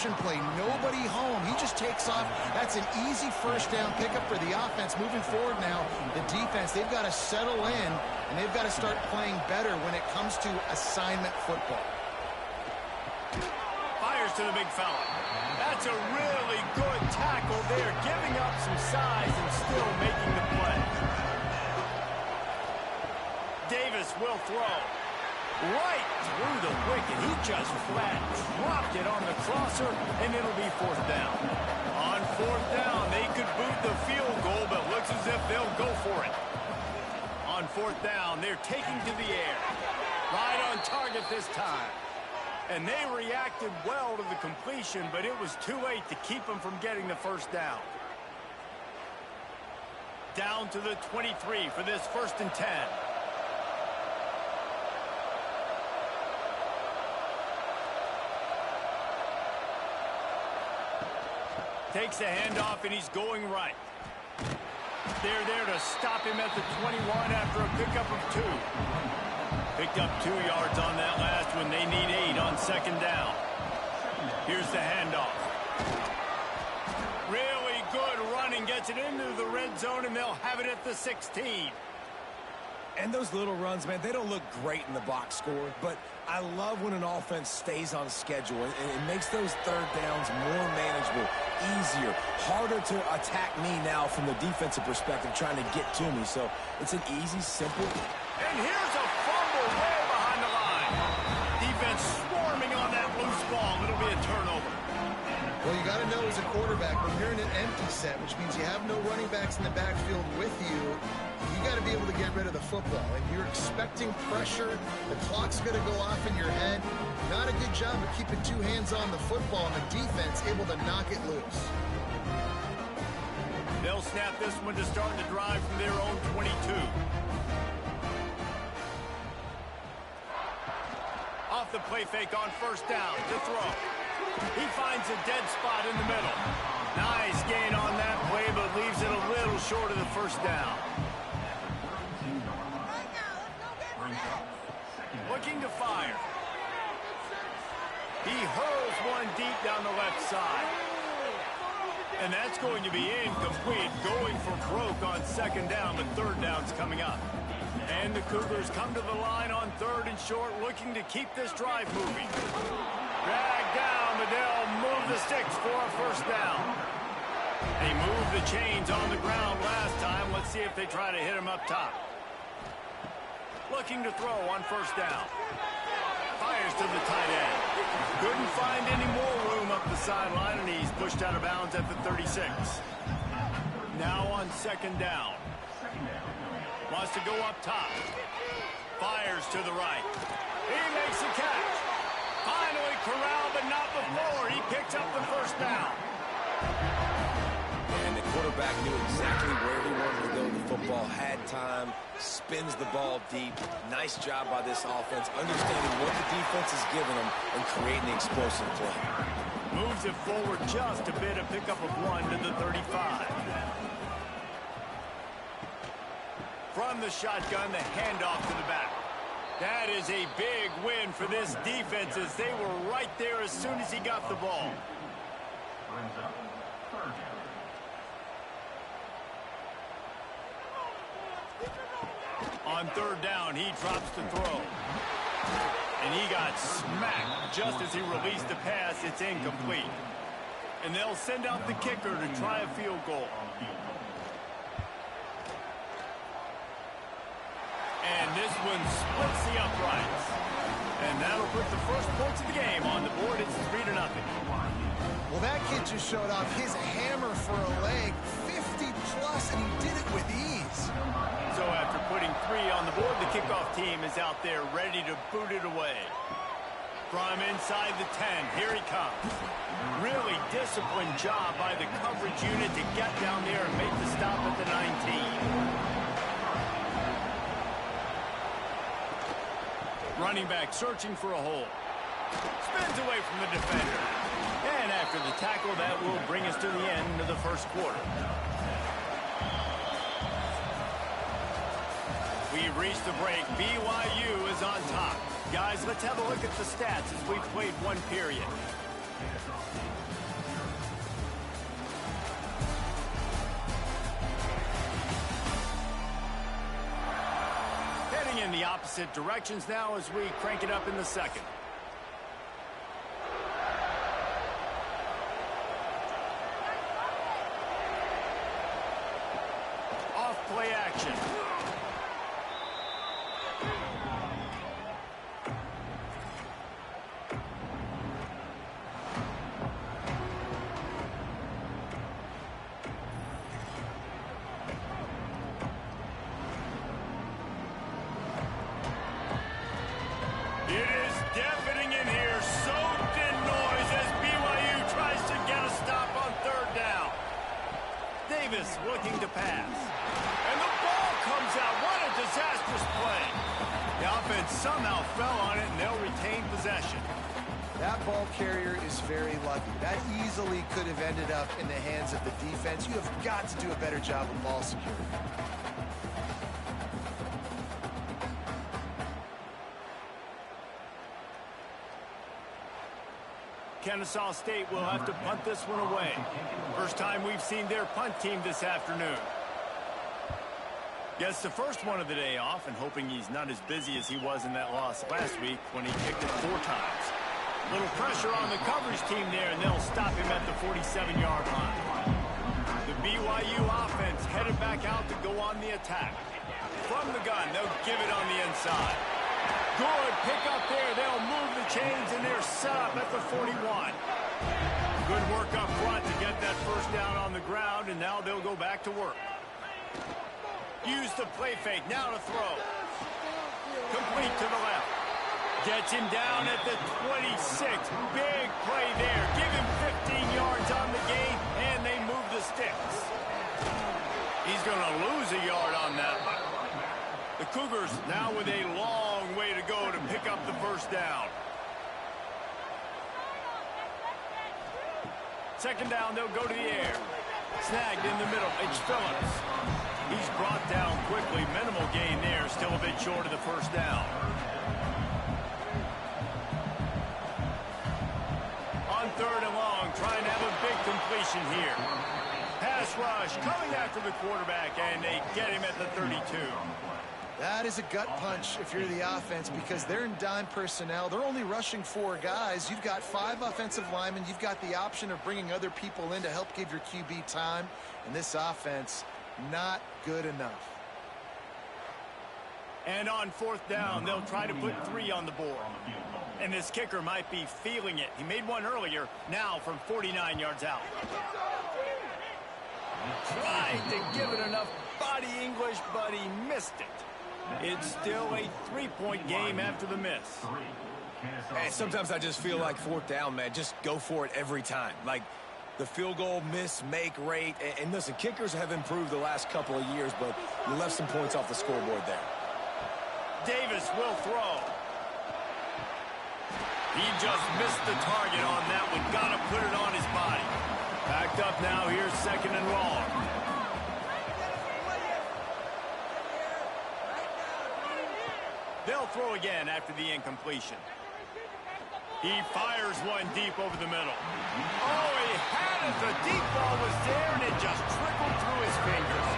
motion play. Nobody home. He just takes off. That's an easy first down pickup for the offense. Moving forward now, the defense, they've got to settle in, and they've got to start playing better when it comes to assignment football. Fires to the big fella. That's a really good tackle there, giving up some size and still making the play. Davis will throw. Right through the wicket. He just flat dropped it on the crosser, and it'll be fourth down. On fourth down, they could boot the field goal, but looks as if they'll go for it. On fourth down, they're taking to the air. Right on target this time. And they reacted well to the completion, but it was too late to keep them from getting the first down. Down to the 23 for this 1st and 10. Takes the handoff, and he's going right. They're there to stop him at the 21 after a pickup of 2. Picked up 2 yards on that last one. They need 8 on 2nd down. Here's the handoff. Really good running. Gets it into the red zone, and they'll have it at the 16. And those little runs, man, they don't look great in the box score, but I love when an offense stays on schedule, and it makes those 3rd downs more manageable, easier, harder to attack me now from the defensive perspective trying to get to me. So it's an easy, simple. And here's a fumble way behind the line. Defense swarming on that loose ball. It'll be a turnover. Well, you got to know as a quarterback, when you're in an empty set, which means you have no running backs in the backfield with you, you got to be able to get rid of the football. And you're expecting pressure. The clock's going to go off in your head. Not a good job of keeping 2 hands on the football, and the defense able to knock it loose. They'll snap this one to start the drive from their own 22. Off the play fake on 1st down to throw. He finds a dead spot in the middle. Nice gain on that play, but leaves it a little short of the 1st down. Looking to fire. He hurls one deep down the left side. And that's going to be incomplete. Going for broke on 2nd down, but 3rd down's coming up. And the Cougars come to the line on 3rd and short, looking to keep this drive moving. Drag down, but they'll move the sticks for a 1st down. They moved the chains on the ground last time. Let's see if they try to hit him up top. Looking to throw on 1st down. Fires to the tight end. Couldn't find any more room up the sideline, and he's pushed out of bounds at the 36. Now on 2nd down. Wants to go up top. Fires to the right. He makes a catch. Finally corralled, but not before. He picks up the 1st down. And the quarterback knew exactly where he wanted to go with the football, had time, spins the ball deep. Nice job by this offense, understanding what the defense is giving them and creating the explosive play. Moves it forward just a bit, a pickup of 1 to the 35. From the shotgun, the handoff to the back. That is a big win for this defense as they were right there as soon as he got the ball. On 3rd down, he drops the throw. And he got smacked just as he released the pass. It's incomplete. And they'll send out the kicker to try a field goal. And this one splits the uprights. And that'll put the first points of the game on the board. It's 3-0. Well, that kid just showed off his hammer for a leg, 50-plus, and he did it with ease. So after putting 3 on the board, the kickoff team is out there ready to boot it away. From inside the 10, here he comes. Really disciplined job by the coverage unit to get down there and make the stop at the 19. Running back searching for a hole. Spins away from the defender. And after the tackle, that will bring us to the end of the 1st quarter. We've reached the break. BYU is on top. Guys, let's have a look at the stats as we've played 1 period. opposite directions now as we crank it up in the second. Off play action. Looking to pass. And the ball comes out. What a disastrous play. The offense somehow fell on it, and they'll retain possession. That ball carrier is very lucky. That easily could have ended up in the hands of the defense. You have got to do a better job of ball security. Kennesaw State will have to punt this one away. First time we've seen their punt team this afternoon. Gets the first one of the day off and hoping he's not as busy as he was in that loss last week when he kicked it 4 times. Little pressure on the coverage team there, and they'll stop him at the 47-yard line. The BYU offense headed back out to go on the attack. From the gun, they'll give it on the inside. Good pick up there. They'll move the chains, and they're set up at the 41. Good work up front to get that first down on the ground, and now they'll go back to work. Use the play fake. Now to throw. Complete to the left. Gets him down at the 26. Big play there. Give him 15 yards on the gain, and they move the sticks. He's going to lose a yard on that one. The Cougars now with a long way to go to pick up the first down. Second down, they'll go to the air. Snagged in the middle. It's Phillips. He's brought down quickly. Minimal gain there. Still a bit short of the first down. On third and long, trying to have a big completion here. Pass rush coming after the quarterback, and they get him at the 32. That is a gut punch if you're the offense because they're in dime personnel. They're only rushing 4 guys. You've got 5 offensive linemen. You've got the option of bringing other people in to help give your QB time. And this offense, not good enough. And on fourth down, they'll try to put 3 on the board. And this kicker might be feeling it. He made one earlier, now from 49 yards out. Tried to give it enough body English, but he missed it. It's still a 3-point game after the miss. Hey, sometimes I just feel like fourth down, man. Just go for it every time. Like the field goal miss-make rate. And listen, kickers have improved the last couple of years, but you left some points off the scoreboard there. Davis will throw. He just missed the target on that one. Got to put it on his body. Backed up now. Here's second and long. They'll throw again after the incompletion. He fires one deep over the middle. Oh, he had it. The deep ball was there, and it just trickled through his fingers.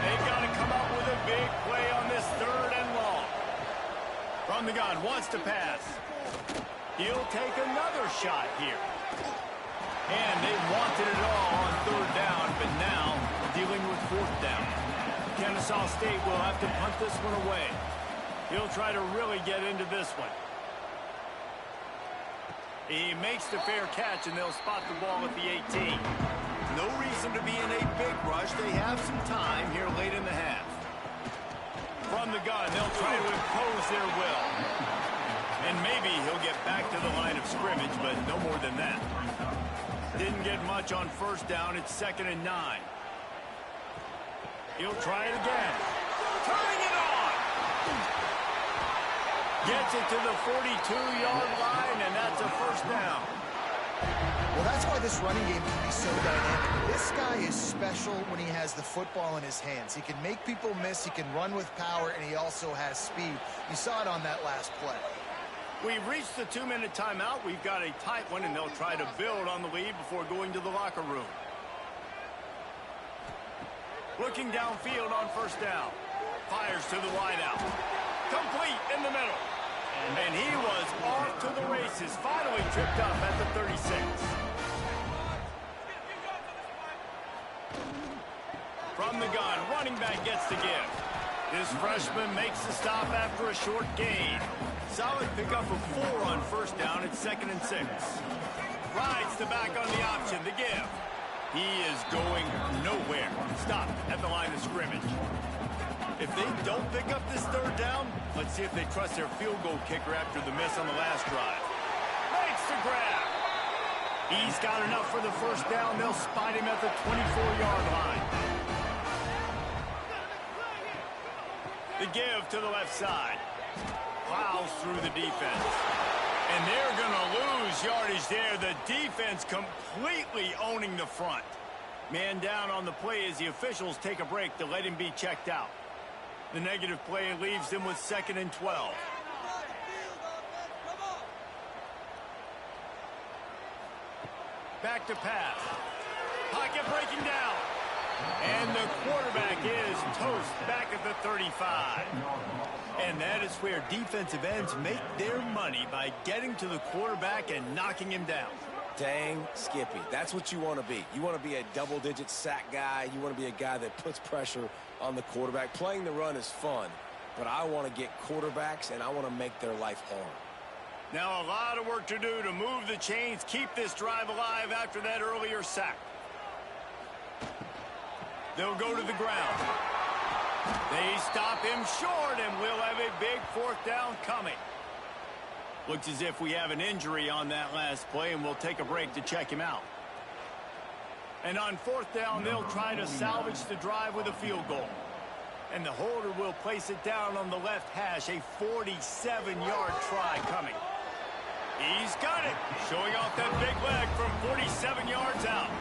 They've got to come up with a big play on this third and long. From the gun, wants to pass. He'll take another shot here. And they wanted it all on third down, but now dealing with fourth down. Kennesaw State will have to punt this one away. He'll try to really get into this one. He makes the fair catch, and they'll spot the ball at the 18. No reason to be in a big rush. They have some time here late in the half. From the gun, they'll try to impose their will. And maybe he'll get back to the line of scrimmage, but no more than that. Didn't get much on first down. It's 2nd and 9. He'll try it again. Turning it on! Gets it to the 42-yard line, and that's a first down. Well, that's why this running game can be so dynamic. This guy is special when he has the football in his hands. He can make people miss, he can run with power, and he also has speed. You saw it on that last play. We've reached the 2-minute timeout. We've got a tight one, and they'll try to build on the lead before going to the locker room. Looking downfield on first down. Fires to the wideout. Complete in the middle. And he was off to the races, finally tripped up at the 36. From the gun, running back gets the give. This freshman makes the stop after a short gain. Solid pickup of 4 on first down at 2nd and 6. Rides the back on the option, the give. He is going nowhere. Stop at the line of scrimmage. If they don't pick up this 3rd down, let's see if they trust their field goal kicker after the miss on the last drive. Makes the grab. He's got enough for the 1st down. They'll spot him at the 24-yard line. The give to the left side. Plows through the defense. And they're going to lose yardage there. The defense completely owning the front. Man down on the play as the officials take a break to let him be checked out. The negative play leaves them with 2nd and 12. Back to pass. Pocket breaking down. And the quarterback is toast back at the 35. And that is where defensive ends make their money, by getting to the quarterback and knocking him down. Dang, Skippy. That's what you want to be. You want to be a double-digit sack guy. You want to be a guy that puts pressure on the quarterback. Playing the run is fun, but I want to get quarterbacks, and I want to make their life hard. Now a lot of work to do to move the chains, keep this drive alive after that earlier sack. They'll go to the ground. They stop him short, and we'll have a big 4th down coming. Looks as if we have an injury on that last play, and we'll take a break to check him out. And on 4th down, they'll try to salvage the drive with a field goal. And the holder will place it down on the left hash, a 47-yard try coming. He's got it, showing off that big leg from 47 yards out.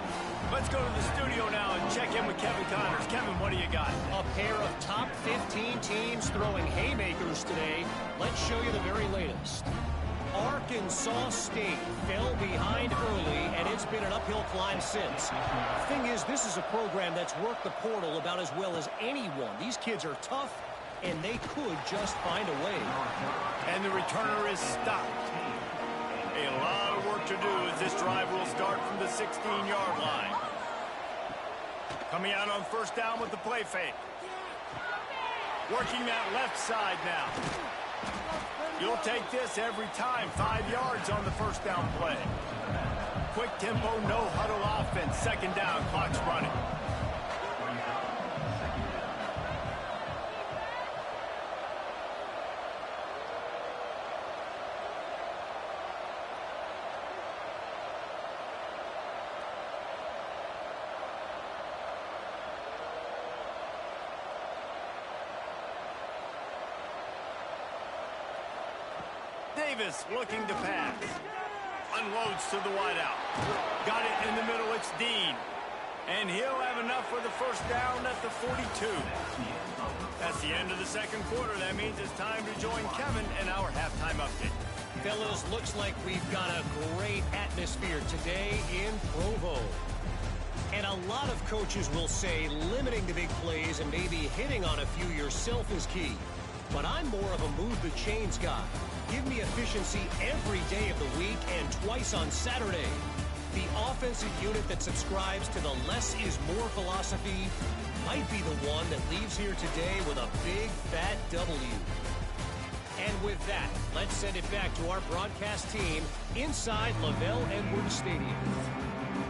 Let's go to the studio now and check in with Kevin Connors. Kevin, what do you got? A pair of top 15 teams throwing haymakers today. Let's show you the very latest. Arkansas State fell behind early, and it's been an uphill climb since. Thing is, this is a program that's worked the portal about as well as anyone. These kids are tough, and they could just find a way. And the returner is stopped. A lot of work to do as this drive will start from the 16-yard line. Coming out on 1st down with the play fake. Working that left side now. You'll take this every time. 5 yards on the 1st down play. Quick tempo, no huddle offense. 2nd down, clock's running. Davis looking to pass. Unloads to the wideout. Got it in the middle, it's Dean. And he'll have enough for the 1st down at the 42. That's the end of the 2nd quarter. That means it's time to join Kevin in our halftime update. Fellas, looks like we've got a great atmosphere today in Provo. And a lot of coaches will say limiting the big plays and maybe hitting on a few yourself is key. But I'm more of a move the chains guy. Give me efficiency every day of the week and twice on Saturday. The offensive unit that subscribes to the less is more philosophy might be the one that leaves here today with a big fat W. And with that, let's send it back to our broadcast team inside Lavelle Edwards Stadium.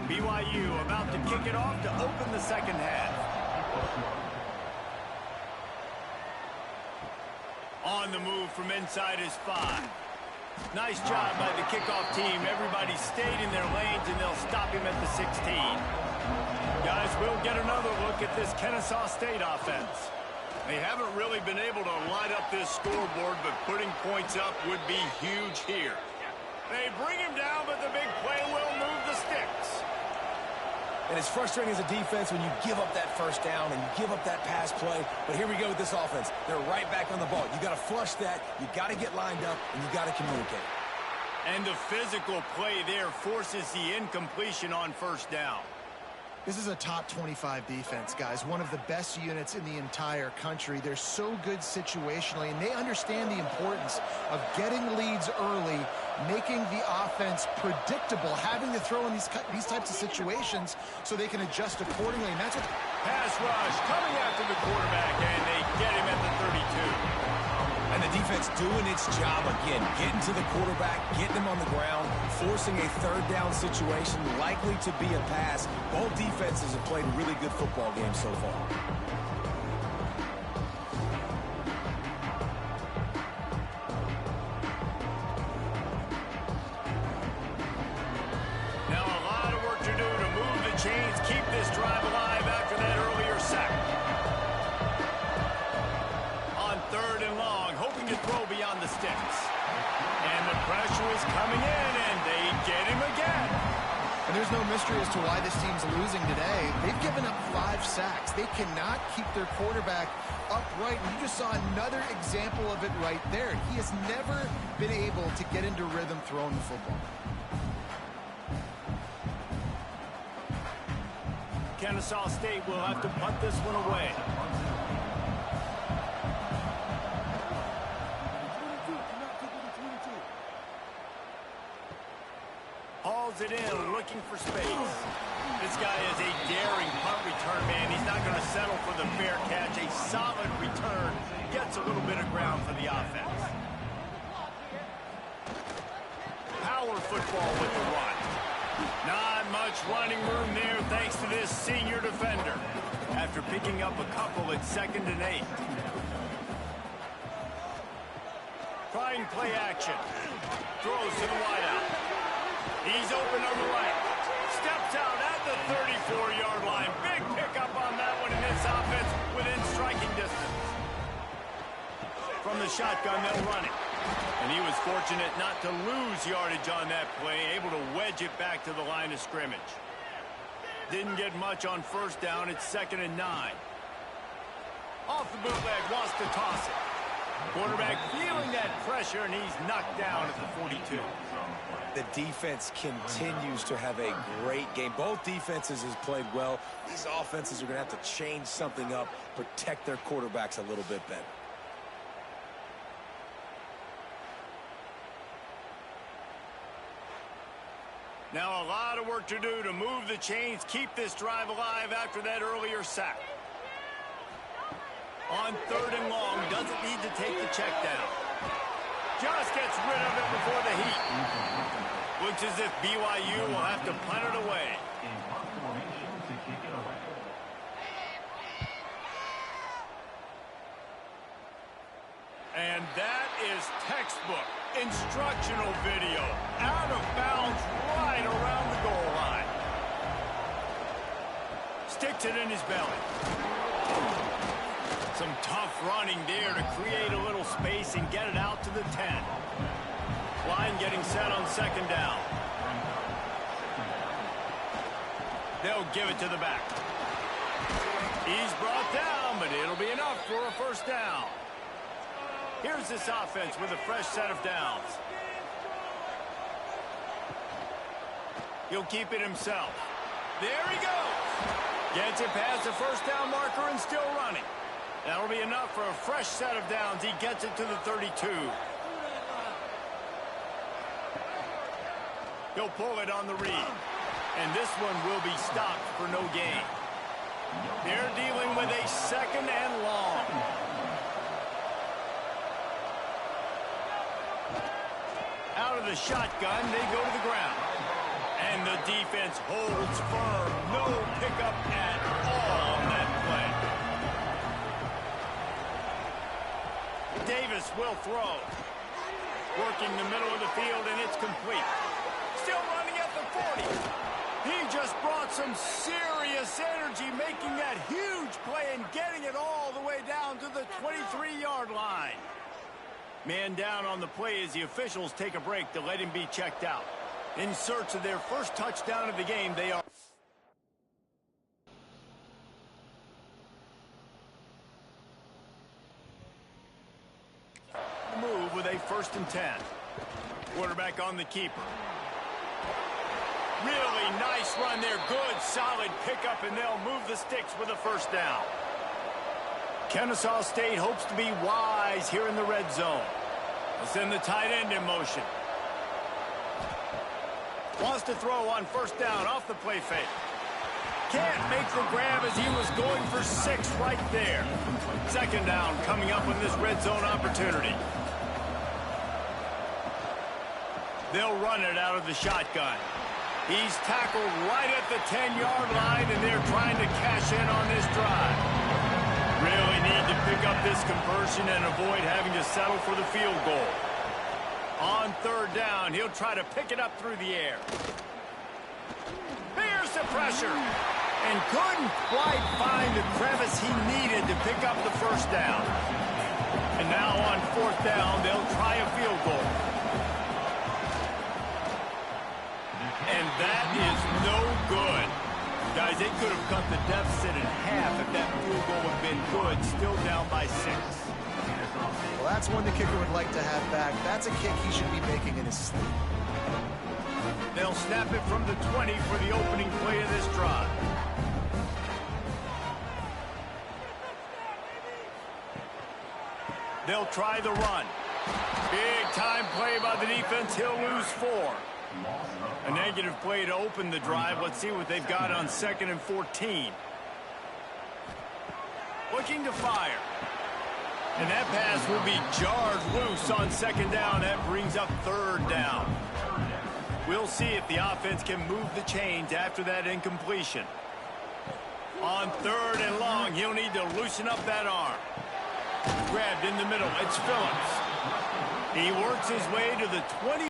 BYU about to kick it off to open the 2nd half. On the move from inside is 5. Nice job by the kickoff team. Everybody stayed in their lanes, and they'll stop him at the 16. Guys, we'll get another look at this Kennesaw State offense. They haven't really been able to light up this scoreboard, but putting points up would be huge here. They bring him down, but the big play will move the sticks. And it's frustrating as a defense when you give up that 1st down and you give up that pass play. But here we go with this offense. They're right back on the ball. You got to flush that. You got to get lined up, and you got to communicate. And the physical play there forces the incompletion on 1st down. This is a top 25 defense, guys. One of the best units in the entire country. They're so good situationally, and they understand the importance of getting leads early, making the offense predictable, having to throw in these types of situations so they can adjust accordingly. And that's what... Pass rush coming after the quarterback, and they get him at the 32. And the defense doing its job again, getting to the quarterback, getting him on the ground, forcing a third down situation, likely to be a pass. Both defenses have played a really good football game so far. Now a lot of work to do to move the chains, keep this drive alive after that earlier sack. On 3rd and long, hoping to throw beyond the sticks. And the pressure is coming in, and they get him again. And there's no mystery as to why this team's losing today. They've given up 5 sacks. They cannot keep their quarterback upright. And you just saw another example of it right there. He has never been able to get into rhythm throwing the football. Kennesaw State will have to punt this one away. Hauls it in, looking for space. This guy is a daring punt return man. He's not going to settle for the fair catch. A solid return gets a little bit of ground for the offense. Power football with the run. Not much running room there thanks to this senior defender. After picking up a couple at 2nd and 8. Trying play action. Throws to the wideout. He's open on the right. Steps out at the 34-yard line. Big pickup on that one in this offense within striking distance. From the shotgun, they'll run it. And he was fortunate not to lose yardage on that play, able to wedge it back to the line of scrimmage. Didn't get much on 1st down. It's 2nd and 9. Off the bootleg, wants to toss it. Quarterback feeling that pressure, and he's knocked down at the 42. The defense continues to have a great game. Both defenses has played well. These offenses are going to have to change something up, protect their quarterbacks a little bit better. Now a lot of work to do to move the chains, keep this drive alive after that earlier sack. On 3rd and long, doesn't need to take the check down. Just gets rid of it before the heat. Looks as if BYU will have to punt it away. And that is textbook instructional video. Out of bounds right around the goal line. Sticks it in his belly. Some tough running there to create a little space and get it out to the 10. Line getting set on 2nd down. They'll give it to the back. He's brought down, but it'll be enough for a 1st down. Here's this offense with a fresh set of downs. He'll keep it himself. There he goes. Gets it past the 1st down marker and still running. That'll be enough for a fresh set of downs. He gets it to the 32. He'll pull it on the read. And this one will be stopped for no gain. They're dealing with a 2nd and long. Out of the shotgun, they go to the ground. And the defense holds firm. No pickup at all on that play. Davis will throw. Working the middle of the field, and it's complete. Still running at the 40. He just brought some serious energy, making that huge play and getting it all the way down to the 23-yard line. Man down on the play as the officials take a break to let him be checked out. In search of their first touchdown of the game, they are... move with a 1st and 10. Quarterback on the keeper. Really nice run there. Good, solid pickup, and they'll move the sticks with a first down. Kennesaw State hopes to be wise here in the red zone. They'll send the tight end in motion. Wants to throw on first down off the play fake. Can't make the grab as he was going for 6 right there. Second down coming up on this red zone opportunity. They'll run it out of the shotgun. He's tackled right at the 10-yard line, and they're trying to cash in on this drive. Really need to pick up this conversion and avoid having to settle for the field goal. On third down, he'll try to pick it up through the air. Here's the pressure. And couldn't quite find the crevice he needed to pick up the first down. And now on fourth down, they'll try a field goal. And that is no good. Guys, they could have cut the deficit in half if that field goal had been good, still down by 6. Well, that's one the kicker would like to have back. That's a kick he should be making in his sleep. They'll snap it from the 20 for the opening play of this drive. They'll try the run. Big time play by the defense. He'll lose 4. A negative play to open the drive. Let's see what they've got on 2nd and 14. Looking to fire. And that pass will be jarred loose on 2nd down. That brings up 3rd down. We'll see if the offense can move the chains after that incompletion. On 3rd and long, he'll need to loosen up that arm. Grabbed in the middle. It's Phillips. He works his way to the 20.